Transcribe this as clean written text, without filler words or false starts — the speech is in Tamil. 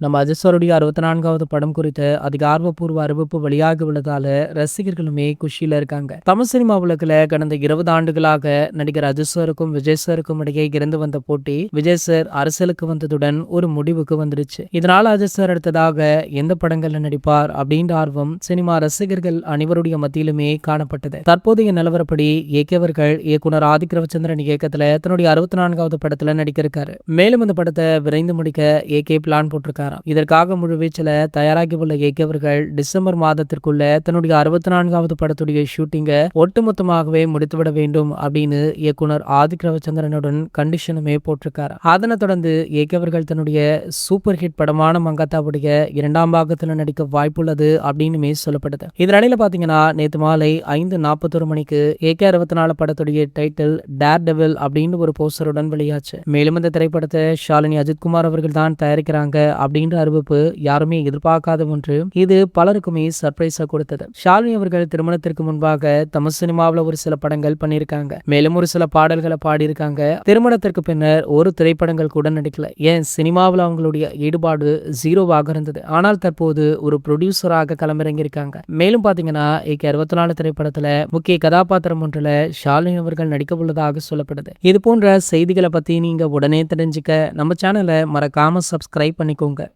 நம்ம அஜித் சாருடைய 64வது படம் குறித்த அதிகாரப்பூர்வ அறிவிப்பு வெளியாகி உள்ளதால ரசிகர்களுமே குஷியில இருக்காங்க. தமிழ் சினிமா உலகில் கடந்த 20 ஆண்டுகளாக நடிகர் அஜித் சாருக்கும் விஜய் சாருக்கும் இடையே இருந்து வந்த போட்டி விஜய் சார் அரசியலுக்கு வந்ததுடன் ஒரு முடிவுக்கு வந்துருச்சு. இதனால அஜித் சார் அடுத்ததாக எந்த படங்கள்ல நடிப்பார் அப்படின்ற ஆர்வம் சினிமா ரசிகர்கள் அனைவருடைய மத்தியிலுமே காணப்பட்டது. தற்போதைய நிலவரப்படி இயக்கியவர்கள் இயக்குனர் ஆதிக் ரவிச்சந்திரன் இயக்கத்துல தன்னுடைய 64வது படத்துல நடிக்க இருக்காரு. மேலும் இந்த படத்தை விரைந்து முடிக்க ஏகே பிளான் போட்டிருக்காரு. இதற்காக முழுவீச்சில் தயாராகி உள்ள இயக்கியவர்கள் டிசம்பர் மாதத்திற்குள்ள தன்னுடைய 64வது படத்துடைய ஷூட்டிங்கை ஒட்டுமொத்தமாகவே முடித்துவிட வேண்டும் அப்படின்னு இயக்குனர் ஆதிக் ரவிச்சந்திரனுடன் கண்டிஷனுமே போட்டிருக்காரு. அதனை தொடர்ந்து இயக்கியவர்கள் தன்னுடைய சூப்பர் ஹிட் படமான மங்காத்தாவுடைய 2ஆம் பாகத்தில் நடிக்க வாய்ப்புள்ளது அப்படின்னு சொல்லப்படுது. இதனிடையில பாத்தீங்கன்னா நேற்று மாலை 5:41 மணிக்கு ஏகே 64 படத்துடைய டைட்டில் டேர் டெவில் அப்படின்னு ஒரு போஸ்டருடன் வெளியாச்சு. மேலும் இந்த திரைப்படத்தை ஷாலினி அஜித்குமார் அவர்கள் தான் தயாரிக்கிறாங்க அப்படின்ற அறிவிப்பு யாருமே எதிர்பார்க்காத ஒன்று. இது பலருக்குமே சர்ப்ரைஸா கொடுத்தது. ஷாலினி அவர்கள் திருமணத்திற்கு முன்பாக தமிழ் சினிமாவில் ஒரு சில படங்கள் பண்ணியிருக்காங்க. மேலும் ஒரு சில பாடல்களை பாடியிருக்காங்க. திருமணத்திற்கு பின்னர் ஒரு திரைப்படங்கள் கூட நடிக்கல. ஏன் சினிமாவில் அவங்களுடைய ஈடுபாடு ஜீரோவாக இருந்தது. ஆனால் தற்போது ஒரு ப்ரொடியூசராக களமிறங்கியிருக்காங்க. மேலும் பாத்தீங்கன்னா ஏகே 64 திரைப்படத்துல முக்கிய கதாபாத்திரம் ஒன்றுல ஷாலினி அவர்கள் நடிக்க உள்ளதாக சொல்லப்படுது. இது போன்ற செய்திகளை பத்தி நீங்க உடனே தெரிஞ்சுக்க நம்ம சேனலை மறக்காம சப்ஸ்கிரைப் பண்ணிக்கோங்க.